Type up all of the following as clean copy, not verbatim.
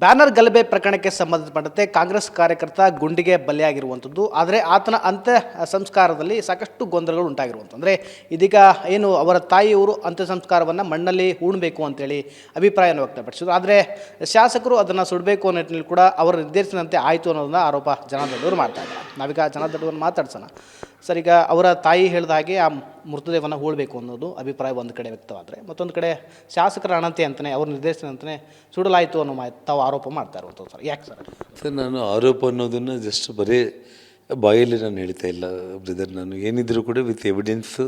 Banner ಗಲಭೆ ಪ್ರಕರಣಕ್ಕೆ ಸಂಬಂಧಪಟ್ಟಂತೆ ಕಾಂಗ್ರೆಸ್ ಕಾರ್ಯಕರ್ತ ಗುಂಡಿಗೆ ಬಲಿಯಾಗಿರುವಂಥದ್ದು. ಆದರೆ ಆತನ ಅಂತ್ಯ ಸಂಸ್ಕಾರದಲ್ಲಿ ಸಾಕಷ್ಟು ಗೊಂದಲಗಳು ಉಂಟಾಗಿರುವಂಥದ್ದು. ಅಂದರೆ ಇದೀಗ ಏನು ಅವರ ತಾಯಿಯವರು ಅಂತ್ಯ ಸಂಸ್ಕಾರವನ್ನು ಮಣ್ಣಲ್ಲಿ ಹೂಣಬೇಕು ಅಂತೇಳಿ ಅಭಿಪ್ರಾಯವನ್ನು ವ್ಯಕ್ತಪಡಿಸಿದರು. ಆದರೆ ಶಾಸಕರು ಅದನ್ನು ಸುಡಬೇಕು ಅನ್ನೋ ನಿಟ್ಟಿನಲ್ಲಿ ಕೂಡ ಅವರ ನಿರ್ದೇಶನಂತೆ ಆಯಿತು ಅನ್ನೋದನ್ನ ಆರೋಪ ಜನಾರ್ದನ್ ಮಾಡ್ತಾ ಇದ್ದಾರೆ. ನಾವೀಗ ಜನಾರ್ದನ್ ಮಾತಾಡ್ಸೋಣ. ಸರ್, ಈಗ ಅವರ ತಾಯಿ ಹೇಳಿದ ಹಾಗೆ ಆ ಮೃತದೇಹವನ್ನು ಹೂಳಬೇಕು ಅನ್ನೋದು ಅಭಿಪ್ರಾಯ ಒಂದು ಕಡೆ ವ್ಯಕ್ತವಾದರೆ, ಮತ್ತೊಂದು ಕಡೆ ಶಾಸಕರ ಅಣಂತೆ ಅಂತಲೇ ಅವ್ರ ನಿರ್ದೇಶನ ಅಂತಲೇ ಸುಡಲಾಯಿತು ಅನ್ನೋ ತಾವು ಆರೋಪ ಮಾಡ್ತಾ ಇರುವಂಥದ್ದು. ಸರ್, ಯಾಕೆ ಸರ್? ನಾನು ಆರೋಪ ಅನ್ನೋದನ್ನು ಜಸ್ಟ್ ಬರೀ ಬಾಯಲ್ಲಿ ನಾನು ಹೇಳ್ತಾ ಇಲ್ಲ ಬ್ರದರ್. ನಾನು ಏನಿದ್ರು ಕೂಡ ವಿತ್ ಎವಿಡೆನ್ಸು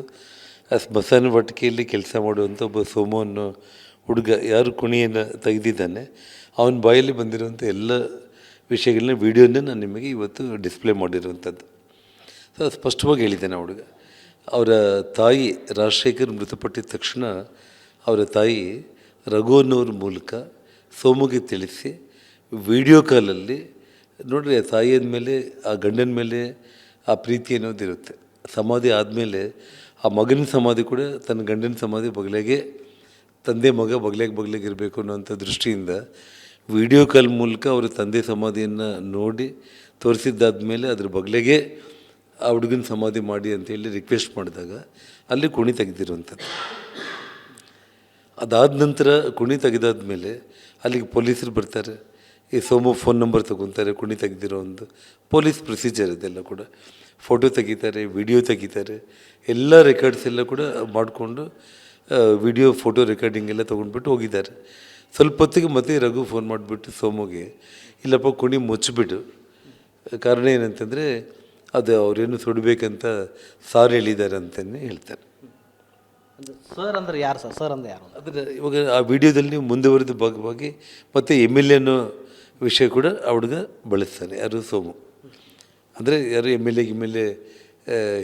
ಸ್ಮಶಾನ ವಾಟಿಕೆಯಲ್ಲಿ ಕೆಲಸ ಮಾಡುವಂಥ ಒಬ್ಬ ಸೋಮು ಅನ್ನೋ ಹುಡುಗ ಯಾರು ಕುಣಿಯನ್ನು ತೆಗೆದಿದ್ದಾನೆ ಅವನ ಬಾಯಲ್ಲಿ ಬಂದಿರುವಂಥ ಎಲ್ಲ ವಿಷಯಗಳನ್ನ ವೀಡಿಯೋನ ನಾನು ನಿಮಗೆ ಇವತ್ತು ಡಿಸ್ಪ್ಲೇ ಮಾಡಿರುವಂಥದ್ದು. ಸೊ ಸ್ಪಷ್ಟವಾಗಿ ಹೇಳಿದ್ದೇನೆ. ಹುಡುಗ ಅವರ ತಾಯಿ ರಾಜಶೇಖರ್ ಮೃತಪಟ್ಟಿದ ತಕ್ಷಣ ಅವರ ತಾಯಿ ರಘು ಅನ್ನೋರ ಮೂಲಕ ಸೋಮುಗೆ ತಿಳಿಸಿ ವಿಡಿಯೋ ಕಾಲಲ್ಲಿ ನೋಡ್ರಿ, ಆ ತಾಯಿಯ ಮೇಲೆ ಆ ಗಂಡನ ಮೇಲೆ ಆ ಪ್ರೀತಿ ಅನ್ನೋದಿರುತ್ತೆ. ಸಮಾಧಿ ಆದಮೇಲೆ ಆ ಮಗನ ಸಮಾಧಿ ಕೂಡ ತನ್ನ ಗಂಡನ ಸಮಾಧಿ ಬಗಲಿಗೆ, ತಂದೆ ಮಗ ಬಗಲಿಗೆ ಇರಬೇಕು ಅನ್ನೋಂಥ ದೃಷ್ಟಿಯಿಂದ ವಿಡಿಯೋ ಕಾಲ್ ಮೂಲಕ ಅವರ ತಂದೆ ಸಮಾಧಿಯನ್ನು ನೋಡಿ ತೋರಿಸಿದ್ದಾದ್ಮೇಲೆ ಅದ್ರ ಬಗಲಿಗೆ ಆ ಹುಡುಗನ ಸಮಾಧಿ ಮಾಡಿ ಅಂತೇಳಿ ರಿಕ್ವೆಸ್ಟ್ ಮಾಡಿದಾಗ ಅಲ್ಲಿ ಕುಣಿ ತೆಗೆದಿರುವಂಥದ್ದು. ಅದಾದ ನಂತರ ಕುಣಿ ತೆಗೆದಾದ್ಮೇಲೆ ಅಲ್ಲಿಗೆ ಪೊಲೀಸರು ಬರ್ತಾರೆ. ಈ ಸೋಮು ಫೋನ್ ನಂಬರ್ ತೊಗೊತಾರೆ, ಕುಣಿ ತೆಗೆದಿರೋ ಒಂದು ಪೊಲೀಸ್ ಪ್ರೊಸೀಜರ್ ಇದೆಲ್ಲ ಕೂಡ. ಫೋಟೋ ತೆಗಿತಾರೆ, ವಿಡಿಯೋ ತೆಗಿತಾರೆ, ಎಲ್ಲ ರೆಕಾರ್ಡ್ಸ್ ಎಲ್ಲ ಕೂಡ ಮಾಡಿಕೊಂಡು ವಿಡಿಯೋ ಫೋಟೋ ರೆಕಾರ್ಡಿಂಗ್ ಎಲ್ಲ ತೊಗೊಂಡ್ಬಿಟ್ಟು ಹೋಗಿದ್ದಾರೆ. ಸ್ವಲ್ಪ ಹೊತ್ತಿಗೆ ಮತ್ತೆ ರಘು ಫೋನ್ ಮಾಡಿಬಿಟ್ಟು ಸೋಮುಗೆ, ಇಲ್ಲಪ್ಪ ಕುಣಿ ಮುಚ್ಚಿಬಿಟ್ಟು, ಕಾರಣ ಏನಂತಂದರೆ ಅದು ಅವರೇನು ಸುಡಬೇಕಂತ ಸಾರ್ ಹೇಳಿದ್ದಾರೆ ಅಂತಲೇ ಹೇಳ್ತಾರೆ. ಸರ್ ಅಂದರೆ ಯಾರು ಸರ್? ಸರ್ ಅಂದರೆ ಯಾರು? ಅದರ ಇವಾಗ ಆ ವಿಡಿಯೋದಲ್ಲಿ ನೀವು ಮುಂದುವರೆದ ಭಾಗವಾಗಿ ಮತ್ತು MLA ಅನ್ನೋ ವಿಷಯ ಕೂಡ ಆ ಹುಡುಗ ಬಳಸ್ತಾನೆ. ಯಾರು? ಸೋಮು. ಅಂದರೆ ಯಾರು MLA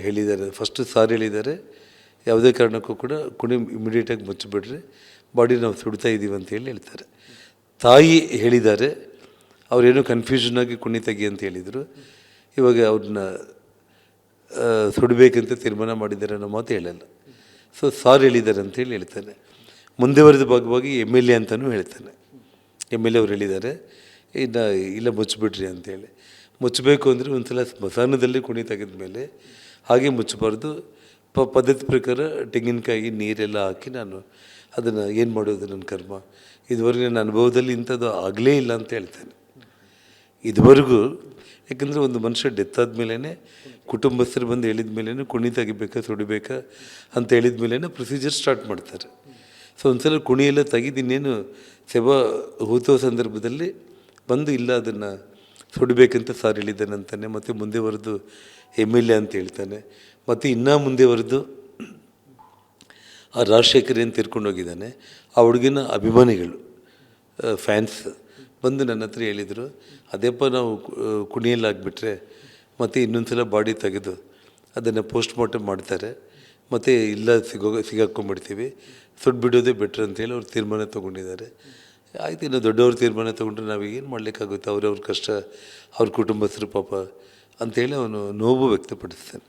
ಹೇಳಿದ್ದಾರೆ, ಫಸ್ಟು ಸಾರ್ ಹೇಳಿದ್ದಾರೆ, ಯಾವುದೇ ಕಾರಣಕ್ಕೂ ಕೂಡ ಕುಣಿ ಇಮಿಡಿಯೇಟಾಗಿ ಮುಚ್ಚಿಬಿಡ್ರಿ, ಬಾಡಿ ನಾವು ಸುಡ್ತಾ ಇದ್ದೀವಿ ಅಂತೇಳಿ ಹೇಳ್ತಾರೆ. ತಾಯಿ ಹೇಳಿದ್ದಾರೆ, ಅವರೇನೋ ಕನ್ಫ್ಯೂಷನ್ ಆಗಿ ಕುಣಿ ತೆಗಿ ಅಂತ ಹೇಳಿದರು. ಇವಾಗ ಅವ್ರನ್ನ ಸುಡಬೇಕಂತ ತೀರ್ಮಾನ ಮಾಡಿದ್ದಾರೆ ಅನ್ನೋ ಮಾತು ಹೇಳಲ್ಲ. ಸೊ ಸಾರ್ ಹೇಳಿದ್ದಾರೆ ಅಂತೇಳಿ ಹೇಳ್ತಾನೆ. ಮುಂದುವರೆದ ಭಾಗವಾಗಿ MLA ಅಂತಲೂ ಹೇಳ್ತಾನೆ. MLA ಅವ್ರು ಹೇಳಿದ್ದಾರೆ, ಇಲ್ಲ ಮುಚ್ಚಿಬಿಡ್ರಿ ಅಂತೇಳಿ. ಮುಚ್ಚಬೇಕು ಅಂದರೆ ಒಂದು ಸಲ ಸ್ಮಶಾನದಲ್ಲಿ ಕುಣಿ ತೆಗೆದ ಮೇಲೆ ಹಾಗೆ ಮುಚ್ಚಬಾರ್ದು, ಪದ್ಧತಿ ಪ್ರಕಾರ ತೆಂಗಿನಕಾಯಿ ನೀರೆಲ್ಲ ಹಾಕಿ ನಾನು ಅದನ್ನು ಏನು ಮಾಡೋದು ನನ್ನ ಕರ್ಮ, ಇದುವರೆಗೆ ನನ್ನ ಅನುಭವದಲ್ಲಿ ಇಂಥದ್ದು ಆಗಲೇ ಇಲ್ಲ ಅಂತ ಹೇಳ್ತಾನೆ. ಇದುವರೆಗೂ ಯಾಕಂದರೆ ಒಂದು ಮನುಷ್ಯ ಡೆತ್ ಆದಮೇಲೆ ಕುಟುಂಬಸ್ಥರು ಬಂದು ಹೇಳಿದ ಮೇಲೇ ಕುಣಿ ತೆಗಿಬೇಕಾ ಸುಡಿಬೇಕಾ ಅಂತ ಹೇಳಿದ ಮೇಲೇ ಪ್ರೊಸೀಜರ್ ಸ್ಟಾರ್ಟ್ ಮಾಡ್ತಾರೆ. ಸೊ ಒಂದು ಸಲ ಕುಣಿಯೆಲ್ಲ ತೆಗೆದು ಇನ್ನೇನು ಸೆವಾ ಹೂತೋ ಸಂದರ್ಭದಲ್ಲಿ ಬಂದು ಇಲ್ಲ ಅದನ್ನು ಸುಡಬೇಕಂತ ಸಾರ್ ಹೇಳಿದ್ದಾನೆ ಅಂತಾನೆ. ಮತ್ತು ಮುಂದೆವರೆದು MLA ಅಂತ ಹೇಳ್ತಾನೆ. ಮತ್ತು ಇನ್ನೂ ಮುಂದೆವರೆದು ಆ ರಾಜಶೇಖರ್ ಏನು ತೀರ್ಕೊಂಡು ಹೋಗಿದ್ದಾನೆ ಆ ಹುಡುಗಿನ ಅಭಿಮಾನಿಗಳು, ಫ್ಯಾನ್ಸ್ ಬಂದು ನನ್ನ ಹತ್ರ ಹೇಳಿದರು, ಅದೇಪ್ಪ ನಾವು ಕುಣಿಯಲ್ಲಿ ಆಗಿಬಿಟ್ರೆ ಮತ್ತು ಇನ್ನೊಂದು ಸಲ ಬಾಡಿ ತೆಗೆದು ಅದನ್ನು ಪೋಸ್ಟ್ ಮಾರ್ಟಮ್ ಮಾಡ್ತಾರೆ, ಮತ್ತು ಇಲ್ಲ ಸಿಗಾಕೊಂಡ್ಬಿಡ್ತೀವಿ, ಸುಟ್ಬಿಡೋದೇ ಬೆಟ್ರ್ ಅಂತೇಳಿ ಅವ್ರು ತೀರ್ಮಾನ ತೊಗೊಂಡಿದ್ದಾರೆ. ಆಯ್ತು, ಇನ್ನು ದೊಡ್ಡವ್ರ ತೀರ್ಮಾನ ತೊಗೊಂಡ್ರೆ ನಾವೀಗೇನು ಮಾಡಲಿಕ್ಕಾಗುತ್ತೆ, ಅವ್ರವ್ರ ಕಷ್ಟ, ಅವ್ರ ಕುಟುಂಬಸ್ಥರು ಪಾಪ ಅಂತೇಳಿ ಅವನು ನೋವು ವ್ಯಕ್ತಪಡಿಸ್ತಾನೆ.